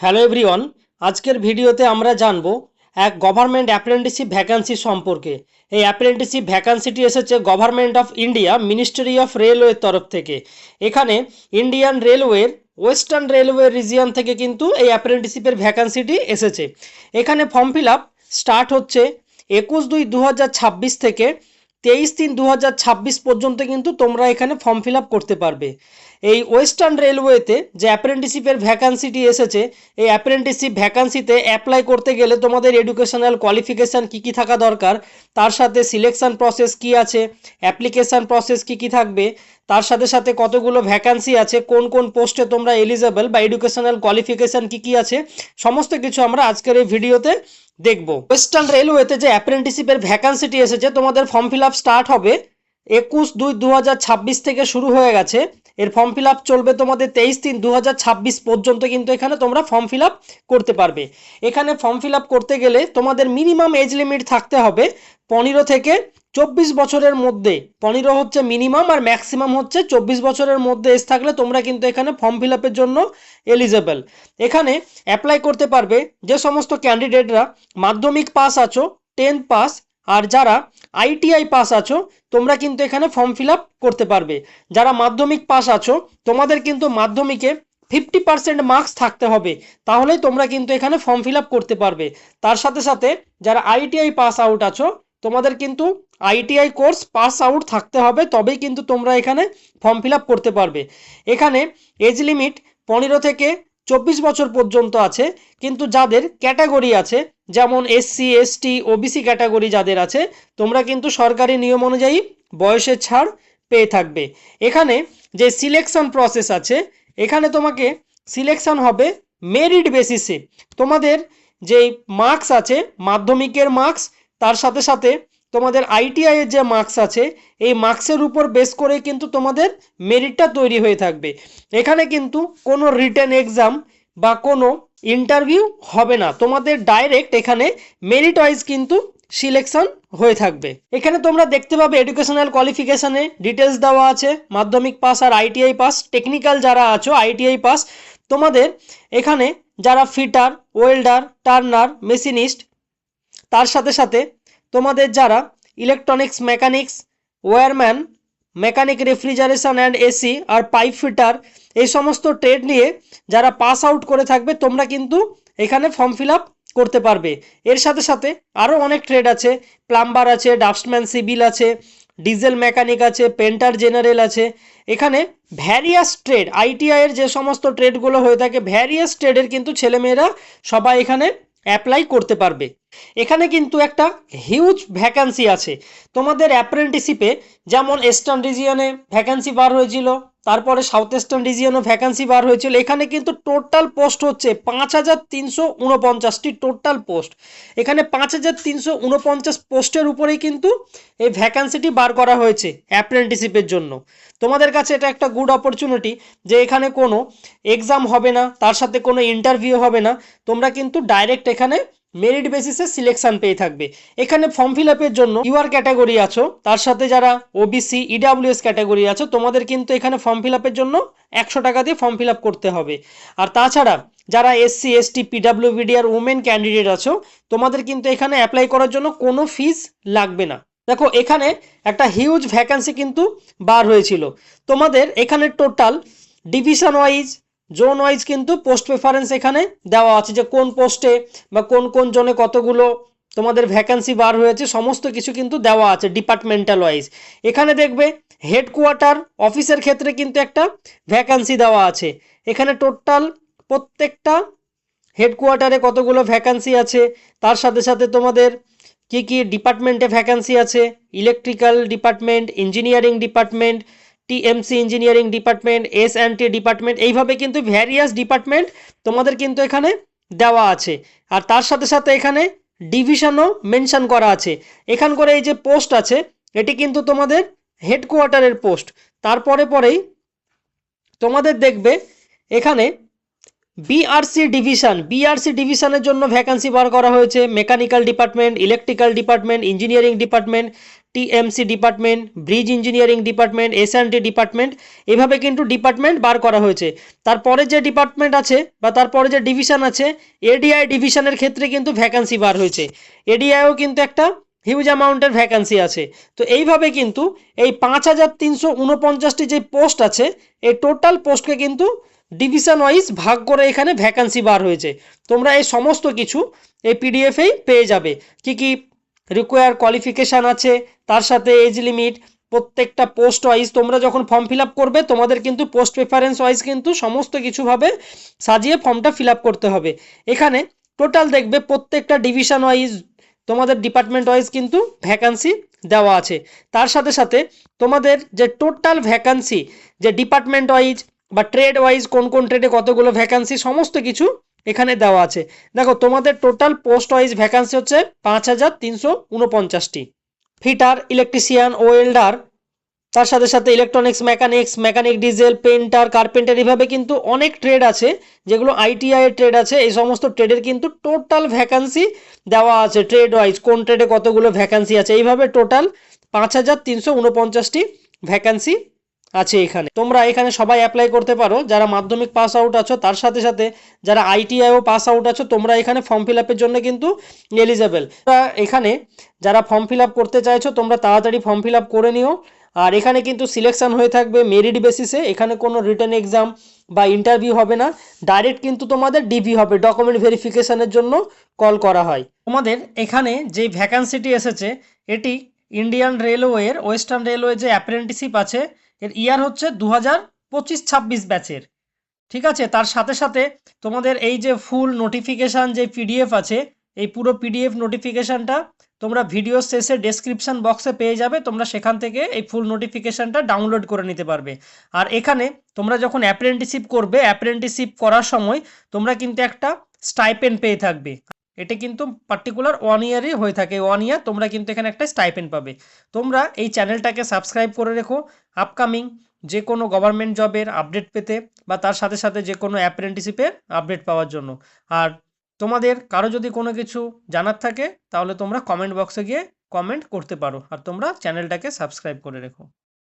Hello everyone, আজকের ভিডিওতে আমরা জানব এক গভর্নমেন্ট অ্যাপ্রেন্টিসশিপ ভ্যাকান্সি সম্পর্কে। এই অ্যাপ্রেন্টিসশিপ ভ্যাকান্সিটি এসেছে government of India ministry of রেলওয়ের তরফ থেকে। এখানে ইন্ডিয়ান রেলওয়ের ওয়েস্টার্ন রেলওয়ে রিজিয়ন থেকে কিন্তু এই অ্যাপ্রেন্টিসশিপের ভ্যাকান্সিটি এসেছে। এখানে ফর্ম ফিল আপ স্টার্ট হচ্ছে 21/2/2026 থেকে 23/3/2026 পর্যন্ত কিন্তু তোমরা এখানে ফর্ম ফিল আপ করতে পারবে। এই ওয়েস্টার্ন রেলওয়েতে যে অ্যাপ্রেন্টিসশিপের ভ্যাকান্সিটি এসেছে, এই অ্যাপ্রেন্টিসশিপ ভ্যাকান্সিতে অ্যাপ্লাই করতে গেলে তোমাদের এডুকেশনাল কোয়ালিফিকেশান কী কী থাকা দরকার, তার সাথে সিলেকশন প্রসেস কী আছে, অ্যাপ্লিকেশান প্রসেস কী কী থাকবে, তার সাথে সাথে কতগুলো ভ্যাকান্সি আছে, কোন কোন পোস্টে তোমরা এলিজেবল বা এডুকেশনাল কোয়ালিফিকেশান কী কী আছে, সমস্ত কিছু আমরা আজকের এই ভিডিওতে দেখব। ওয়েস্টার্ন রেলওয়েতে যে অ্যাপ্রেন্টিসশিপের ভ্যাকান্সিটি এসেছে, তোমাদের ফর্ম ফিল আপ স্টার্ট হবে 21/2/2026 থেকে শুরু হয়ে গেছে। এর ফর্ম ফিল আপ চলবে তোমাদের 23/3/2026 পর্যন্ত কিন্তু এখানে তোমরা ফর্ম ফিল আপ করতে পারবে। এখানে ফর্ম ফিল আপ করতে গেলে তোমাদের মিনিমাম এজ লিমিট থাকতে হবে 15 থেকে 24 বছরের মধ্যে। 15 হচ্ছে মিনিমাম আর ম্যাক্সিমাম হচ্ছে 24 বছরের মধ্যে এজ থাকলে তোমরা কিন্তু এখানে ফর্ম ফিল আপের জন্য এলিজেবল। এখানে অ্যাপ্লাই করতে পারবে যে সমস্ত ক্যান্ডিডেটরা মাধ্যমিক পাস আছো, 10th পাস, আর যারা আইটিআই পাস আছো তোমরা কিন্তু এখানে ফর্ম ফিল আপ করতে পারবে। যারা মাধ্যমিক পাস আছো তোমাদের কিন্তু মাধ্যমিকে 50% মার্কস থাকতে হবে, তাহলেই তোমরা কিন্তু এখানে ফর্ম ফিল আপ করতে পারবে। তার সাথে সাথে যারা আইটিআই পাস আউট আছো তোমাদের কিন্তু আইটিআই কোর্স পাস আউট থাকতে হবে, তবেই কিন্তু তোমরা এখানে ফর্ম ফিল আপ করতে পারবে। এখানে এজ লিমিট 15 থেকে 24 বছর পর্যন্ত আছে, কিন্তু যাদের ক্যাটাগরি আছে যেমন এসসি এসটি ওবিসি ক্যাটাগরি যাদের আছে তোমরা কিন্তু সরকারি নিয়ম অনুযায়ী বয়সের ছাড় পেয়ে থাকবে। এখানে যে সিলেকশন প্রসেস আছে, এখানে তোমাকে সিলেকশন হবে মেরিট বেসিসে। তোমাদের যেই মার্কস আছে মাধ্যমিকের মার্কস, তার সাথে সাথে তোমাদের আইটিআই এর যে মার্কস আছে এই মার্কসের উপর বেস করে কিন্তু তোমাদের মেরিটটা তৈরি হয়ে থাকবে। এখানে কিন্তু কোনো রিটেন এক্সাম বা কোনো ইন্টারভিউ হবে না, তোমাদের ডাইরেক্ট এখানে মেরিট ওয়াইজ কিন্তু সিলেকশন হয়ে থাকবে। এখানে তোমরা দেখতে পাবে এডুকেশনাল কোয়ালিফিকেশানে ডিটেলস দেওয়া আছে, মাধ্যমিক পাস আর আইটিআই পাস। টেকনিক্যাল যারা আছো আইটিআই পাস, তোমাদের এখানে যারা ফিটার, ওয়েল্ডার, টার্নার, মেশিনিস্ট, তার সাথে সাথে তোমাদের যারা electronics mechanics, wireman, mechanic refrigeration and AC আর পাইপ ফিটার, এই সমস্ত ট্রেড নিয়ে যারা পাস আউট করে থাকবে তোমরা কিন্তু এখানে ফর্ম ফিল আপ করতে পারবে। এর সাথে সাথে আরও অনেক ট্রেড আছে, প্লাম্বার আছে, ড্রাফটসম্যান সিভিল আছে, ডিজেল মেকানিক আছে, পেন্টার জেনারেল আছে। এখানে ভ্যারিয়াস ট্রেড, আইটিআই এর যে সমস্ত ট্রেডগুলো হয়ে থাকে ভ্যারিয়াস ট্রেডের কিন্তু ছেলেমেয়েরা সবাই এখানে অ্যাপ্লাই করতে পারবে। এখানে কিন্তু একটা হিউজ ভ্যাকান্সি আছে তোমাদের অ্যাপ্রেন্টিসশিপে। যেমন ইস্টার্ন রিজিয়নে ভ্যাকান্সি বার হয়েছিল, তারপরে সাউথ ইস্টার্ন রিজিয়নও ভ্যাকান্সি বার হয়েছিল। এখানে কিন্তু টোটাল পোস্ট হচ্ছে 5349টি টোটাল পোস্ট। এখানে 5349 পোস্টের উপরেই কিন্তু এই ভ্যাকান্সিটি বার করা হয়েছে অ্যাপ্রেন্টিসশিপের জন্য। তোমাদের কাছে এটা একটা গুড অপরচুনিটি যে এখানে কোনো এক্সাম হবে না, তার সাথে কোনো ইন্টারভিউ হবে না, তোমরা কিন্তু ডাইরেক্ট এখানে মেরিট বেসিসে সিলেকশন পেয়ে থাকবে। এখানে ফর্ম ফিল আপের জন্য ইউআর ক্যাটাগরি আছো, তার সাথে যারা ওবিসি ইডাব্লিউএস ক্যাটাগরি আছো তোমাদের কিন্তু এখানে ফর্ম ফিল আপের জন্য 100 টাকা দিয়ে ফর্ম ফিল আপ করতে হবে। আর তাছাড়া যারা এসসি এসটি পিডাব্লিউবিডি আর উমেন ক্যান্ডিডেট আছো তোমাদের কিন্তু এখানে অ্যাপ্লাই করার জন্য কোনো ফিস লাগবে না। দেখো এখানে একটা হিউজ ভ্যাকান্সি কিন্তু বার হয়েছিল। তোমাদের এখানে total division wise, zone wise কিন্তু পোস্ট প্রেফারেন্স এখানে দেওয়া আছে, যে কোন পোস্টে বা কোন কোন জোনে কতগুলো তোমাদের ভ্যাকান্সি বার হয়েছে সমস্ত কিছু কিন্তু দেওয়া আছে ডিপার্টমেন্টাল ওয়াইজ। এখানে দেখবে হেডকোয়ার্টার অফিসের ক্ষেত্রে কিন্তু একটা ভ্যাকান্সি দেওয়া আছে। এখানে টোটাল প্রত্যেকটা হেডকোয়ার্টারে কতগুলো ভ্যাকান্সি আছে, তার সাথে সাথে তোমাদের কি কি ডিপার্টমেন্টে ভ্যাকান্সি আছে, electrical department, engineering department, TMC engineering department, S and T department, এইভাবে কিন্তু ভ্যারিয়াস ডিপার্টমেন্ট তোমাদের কিন্তু এখানে দেওয়া আছে। আর তার সাথে সাথে এখানে ডিভিশনও মেনশন করা আছে। এখান করে এই যে পোস্ট আছে এটি কিন্তু তোমাদের হেডকোয়ার্টারের পোস্ট। তারপরে পরেই তোমাদের দেখবে এখানে বিআরসি ডিভিশনের জন্য ভ্যাকান্সি বার করা হয়েছে। Mechanical department, electrical department, engineering department, TMC department, bridge engineering department, SND department, এভাবে কিন্তু ডিপার্টমেন্ট বার করা হয়েছে। তারপরে যে ডিপার্টমেন্ট আছে বা তারপরে যে ডিভিশন আছে, এডিআই ডিভিশনের ক্ষেত্রে কিন্তু ভ্যাকান্সি বার হয়েছে। এডিআইও কিন্তু একটা হিউজ অ্যামাউন্টের ভ্যাকান্সি আছে। তো এইভাবে কিন্তু এই 5349টি যে পোস্ট আছে, এই টোটাল পোস্টকে কিন্তু ডিভিশন ওয়াইজ ভাগ করে এখানে ভ্যাকান্সি বার হয়েছে। তোমরা এই সমস্ত কিছু এই পিডিএফেই পেয়ে যাবে। কি কি রিকোয়ার কোয়ালিফিকেশান আছে, তার সাথে এজ লিমিট, প্রত্যেকটা পোস্ট ওয়াইজ তোমরা যখন ফর্ম ফিল আপ করবে তোমাদের কিন্তু পোস্ট প্রেফারেন্স ওয়াইজ কিন্তু সমস্ত কিছুভাবে সাজিয়ে ফর্মটা ফিল আপ করতে হবে। এখানে টোটাল দেখবে প্রত্যেকটা ডিভিশন ওয়াইজ তোমাদের ডিপার্টমেন্ট ওয়াইজ কিন্তু ভ্যাকান্সি দেওয়া আছে। তার সাথে সাথে তোমাদের যে টোটাল ভ্যাকান্সি, যে ডিপার্টমেন্ট ওয়াইজ বা ট্রেড ওয়াইজ কোন কোন ট্রেডে কতগুলো ভ্যাকান্সি, সমস্ত কিছু এখানে দেওয়া আছে। দেখো তোমাদের টোটাল পোস্ট ওয়াইজ ভ্যাকান্সি হচ্ছে 5349টি। ফিটার, ইলেকট্রিশিয়ান, ওয়েল্ডার, তার সাথে সাথে electronics, mechanic diesel, painter, carpenter, এভাবে কিন্তু অনেক ট্রেড আছে যেগুলো আইটিআই এর ট্রেড আছে। এই সমস্ত ট্রেডের কিন্তু টোটাল ভ্যাকান্সি দেওয়া আছে ট্রেড ওয়াইজ, কোন ট্রেডে কতগুলো ভ্যাকান্সি আছে। এইভাবে টোটাল 5349টি ভ্যাকান্সি আছে এখানে। তোমরা এখানে সবাই অ্যাপ্লাই করতে পারো যারা মাধ্যমিক পাস আউট আছো, তার সাথে সাথে যারা আইটিআইও পাস আউট আছো, তোমরা এখানে ফর্ম ফিল আপের জন্য কিন্তু এলিজেবল। এখানে যারা ফর্ম ফিল আপ করতে চাইছো তোমরা তাড়াতাড়ি ফর্ম ফিল আপ করে নিও। আর এখানে কিন্তু সিলেকশন হয়ে থাকবে মেরিট বেসিসে, এখানে কোনো রিটেন এক্সাম বা ইন্টারভিউ হবে না, ডাইরেক্ট কিন্তু তোমাদের ডিভি হবে, ডকুমেন্ট ভেরিফিকেশনের জন্য কল করা হয়। তোমাদের এখানে যে ভ্যাকান্সিটি এসেছে এটি ইন্ডিয়ান রেলওয়ের, ওয়েস্টার্ন রেলওয়ে যে অ্যাপ্রেন্টিসশিপ আছে এর ইয়ার হচ্ছে 2025-26 ব্যাচের। ঠিক আছে, তার সাথে সাথে তোমাদের এই যে ফুল নোটিফিকেশান যে পিডিএফ আছে, এই পুরো পিডিএফ নোটিফিকেশানটা তোমরা ভিডিও শেষে ডেসক্রিপশন বক্সে পেয়ে যাবে। তোমরা সেখান থেকে এই ফুল নোটিফিকেশানটা ডাউনলোড করে নিতে পারবে। আর এখানে তোমরা যখন অ্যাপ্রেন্টিসশিপ করবে, অ্যাপ্রেন্টিসশিপ করার সময় তোমরা কিন্তু একটা স্টাইপেন্ড পেয়ে থাকবে। এটা কিন্তু পার্টিকুলার 1 ইয়ারই হয়ে থাকে, 1 ইয়ার তোমরা কিন্তু এখানে একটা স্টাইপেন্ড পাবে। তোমরা এই চ্যানেলটাকে সাবস্ক্রাইব করে রেখো আপকামিং যে কোনো গভর্নমেন্ট জবের আপডেট পেতে বা তার সাথে সাথে যে কোনো অ্যাপ্রেন্টিসশিপের আপডেট পাওয়ার জন্য। আর তোমাদের কারো যদি কোনো কিছু জানার থাকে তাহলে তোমরা কমেন্ট বক্সে গিয়ে কমেন্ট করতে পারো। আর তোমরা চ্যানেলটাকে সাবস্ক্রাইব করে রেখো।